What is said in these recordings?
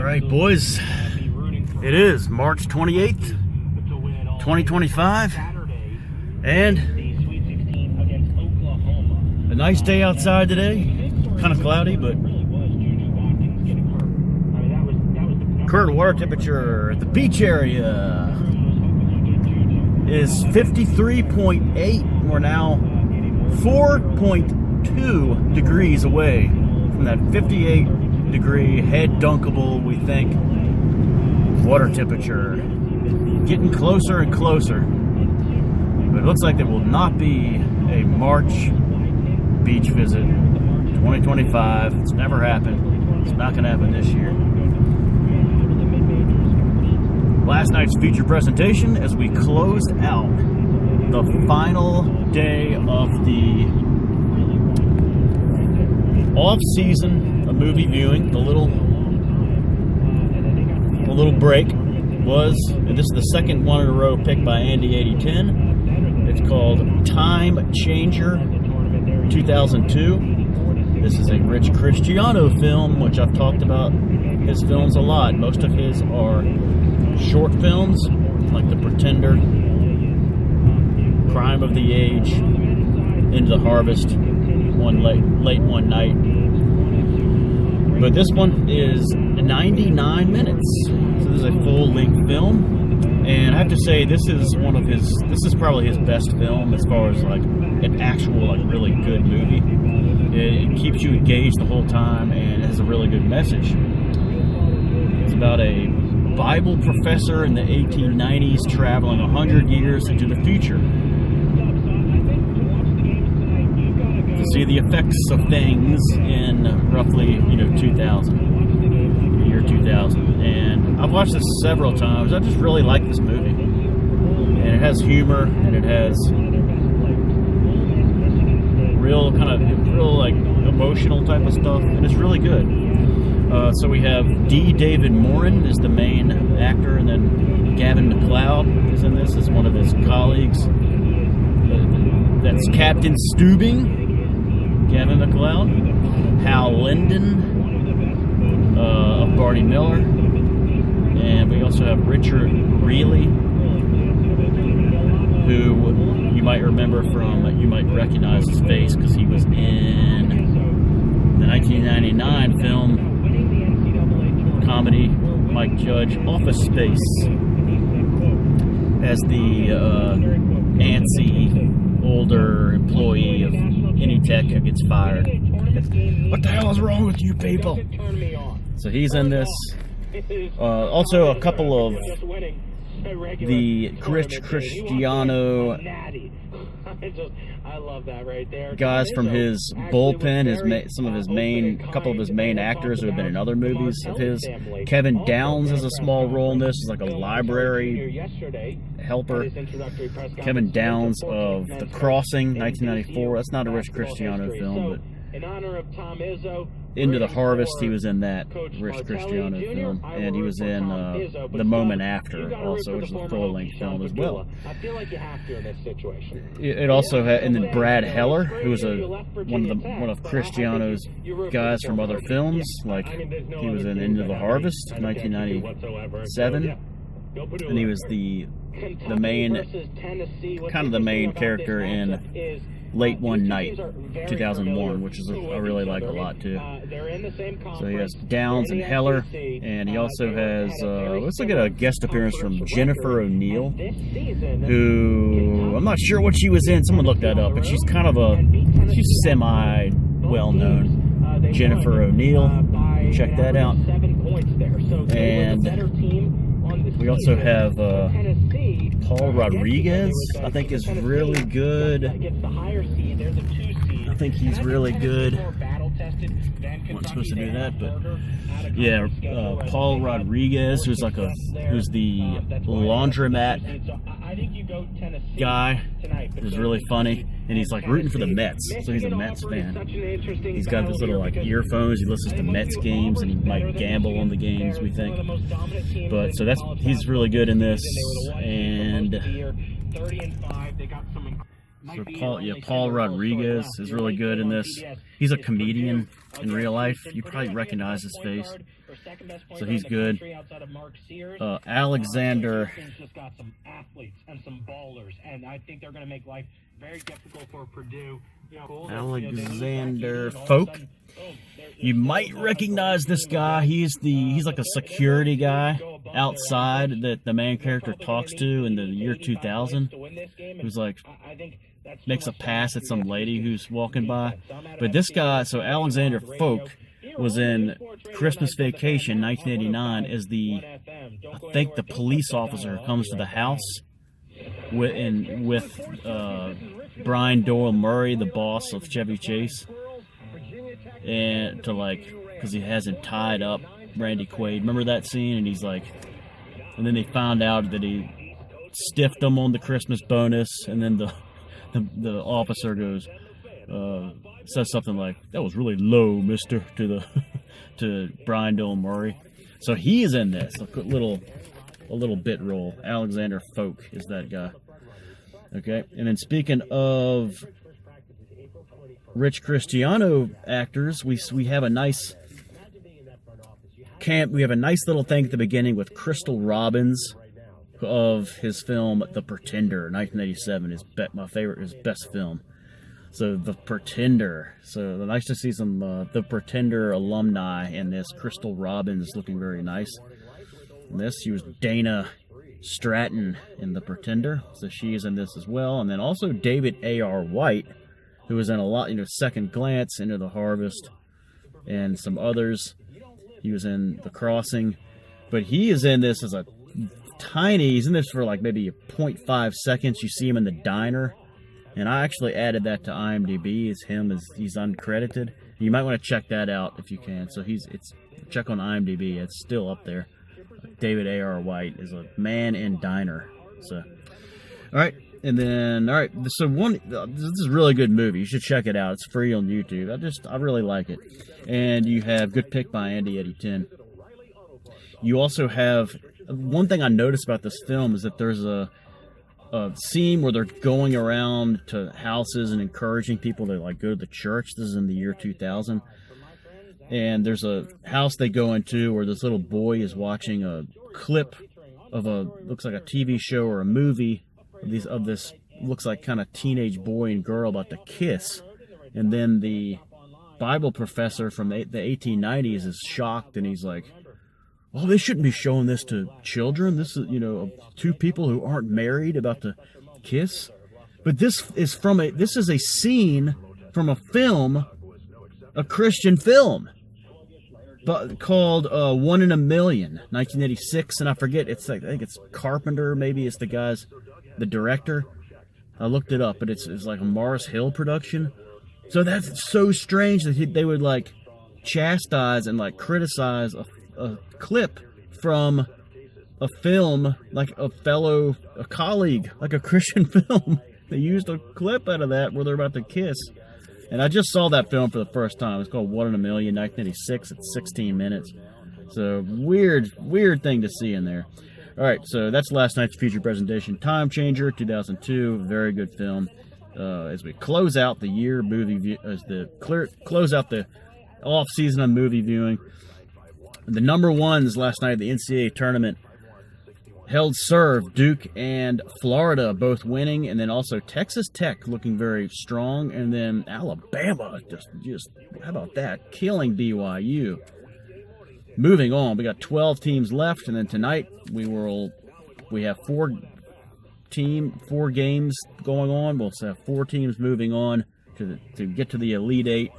right, boys. It is March 28th, 2025, and a nice day outside today. Kind of cloudy, but current water temperature at the beach area is 53.8. We're now 4.2 degrees away from that 58-degree head dunkable, we think, water temperature. Getting closer and closer. But it looks like there will not be a March beach visit 2025. It's never happened. It's not going to happen this year. Last night's feature presentation as we closed out the final day of the off-season movie viewing. The little break was, and this is the second one in a row picked by Andy 8010. It's called Time Changer 2002. This is a Rich Cristiano film, which I've talked about his films a lot. Most of his are short films, like The Pretender, Crime of the Age, Into the Harvest, Late One Night. But this one is 99 minutes. So this is a full-length film. And I have to say, this is probably his best film as far as like an actual, like, really good movie. It keeps you engaged the whole time and has a really good message. It's about a Bible professor in the 1890s traveling 100 years into the future to see the effects of things in roughly, 2000, year 2000. And I've watched this several times. I just really like this movie. And it has humor, and it has real like emotional type of stuff, and it's really good. So we have D. David Morin is the main actor, and then Gavin MacLeod is in this as one of his colleagues. That's Captain Steubing, Gavin MacLeod. Hal Linden of Barney Miller. And we also have Richard Reilly, who you might remember you might recognize his face because he was in the 1999 film comedy Mike Judge Office Space as the antsy older employee of Anytech who gets fired. What the hell is wrong with you people? So he's in this. Also a couple of the Rich Cristiano guys from his bullpen, a couple of his main actors who have been in other movies of his. Kevin Downs has a small role in this. He's like a library helper. Kevin Downs of The Crossing, 1994. That's not a Rich Cristiano film, but in honor of Tom Izzo, Into the Harvest, he was in that Rich Cristiano film, and he was in The Moment After, also, which is a full-length film as well. I feel like you have to in this situation. It also had, and then Brad Heller, who was one of Cristiano's guys from other films, like he was in Into the Harvest, 1997, and he was the main character in Late One Night, 2001, which is I really like a lot too. So he has Downs and Heller, and he also has, let's look at a guest appearance from Jennifer O'Neill, who, I'm not sure what she was in, someone looked that up, but she's she's semi-well-known. Jennifer O'Neill, check that out. And we also have Paul Rodriguez, I think is really good. I think he's really good. I'm not supposed to do that, but yeah, Paul Rodriguez, who's the laundromat guy, is really funny, and he's like rooting for the Mets, so he's a Mets fan. He's got this little like earphones. He listens to Mets games, and he might gamble on the games, we think. But so he's really good in this, and so Paul Rodriguez is really good in this. He's a comedian in real life. You probably recognize his face. So he's good. Alexander. Just got some athletes and some ballers, and I think they're going to make life very difficult for Purdue. Alexander Folk. You might recognize this guy. He's like a security guy outside that the main character talks to in the year 2000. Who's like makes a pass at some lady who's walking by. But this guy, so Alexander Folk, was in Christmas Vacation 1989 as I think the police officer who comes to the house with Brian Doyle Murray, the boss of Chevy Chase, and because he hasn't tied up Randy Quaid. Remember that scene? And he's like, and then they found out that he stiffed him on the Christmas bonus, and then the officer goes, says something like, "That was really low, mister," to Brian Doyle Murray. So he is in this, a little bit role. Alexander Folk is that guy. Okay, and then speaking of Rich Cristiano actors, we have a nice little thing at the beginning with Crystal Robbins of his film The Pretender, 1987. His best film. So The Pretender. So nice to see some The Pretender alumni in this. Crystal Robbins looking very nice. In this, she was Dana Stratton in The Pretender, so she is in this as well. And then also David A.R. White, who was in a lot, Second Glance, Into the Harvest, and some others. He was in The Crossing, but he is in this as he's in this for like maybe 0.5 seconds. You see him in the diner, and I actually added that to IMDb he's uncredited. You might want to check that out if you can. So check on IMDb, it's still up there. David A.R. White is a man in diner. So, all right, and then so this is a really good movie. You should check it out. It's free on YouTube. I really like it. And you have good pick by Andy Eddie 10. You also have one thing I noticed about this film is that there's a scene where they're going around to houses and encouraging people to go to the church. This is in the year 2000. And there's a house they go into where this little boy is watching a clip of looks like a TV show or a movie of this looks like kind of teenage boy and girl about to kiss. And then the Bible professor from the 1890s is shocked, and he's like, "Oh, they shouldn't be showing this to children. This is, two people who aren't married about to kiss." But this is a scene from a film, a Christian film, but called One in a Million, 1986, and I forget. I think it's Carpenter. Maybe it's the director. I looked it up, but it's like a Mars Hill production. So that's so strange that they would chastise and criticize a clip from a film, like a colleague, like a Christian film. They used a clip out of that where they're about to kiss. And I just saw that film for the first time. It's called One in a Million, 1986. It's 16 minutes. So weird thing to see in there. All right, so that's last night's feature presentation. Time Changer, 2002, very good film. As we close out the year close out the off season of movie viewing. The number ones last night at the NCAA tournament held serve. Duke and Florida both winning, and then also Texas Tech looking very strong, and then Alabama just how about that, killing BYU. Moving on, we got 12 teams left, and then tonight we have four games going on. We'll have 4 teams moving on to get to the Elite Eight.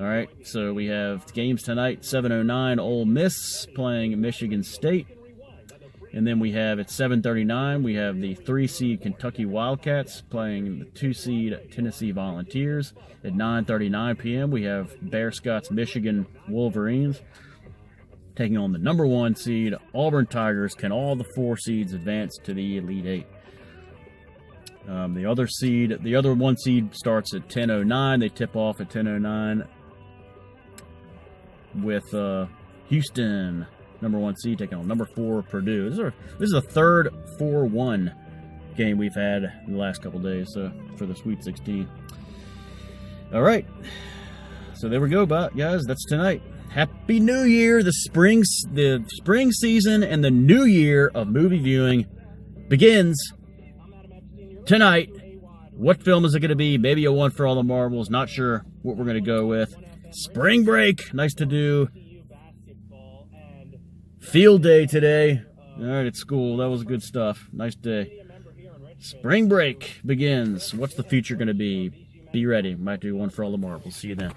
All right, so we have games tonight. 7:09, Ole Miss playing Michigan State. And then we have at 7:39, we have the 3-seed Kentucky Wildcats playing the 2-seed Tennessee Volunteers. At 9:39 p.m., we have Bear Scott's Michigan Wolverines taking on the number 1 seed Auburn Tigers. Can all the 4 seeds advance to the Elite Eight? The other 1 seed starts at 10:09. They tip off at 10:09 with Houston, number 1 seed, taking on number 4 Purdue. This is the third 4-1 game we've had in the last couple days for the Sweet 16. All right, so there we go, guys. That's tonight. Happy New Year! The spring season and the new year of movie viewing begins tonight. What film is it going to be? Maybe a one for all the marbles. Not sure what we're going to go with. Spring break. Nice to do. Field day today. All right, at school. That was good stuff. Nice day. Spring break begins. What's the future going to be? Be ready. Might do one for all the marbles. See you then.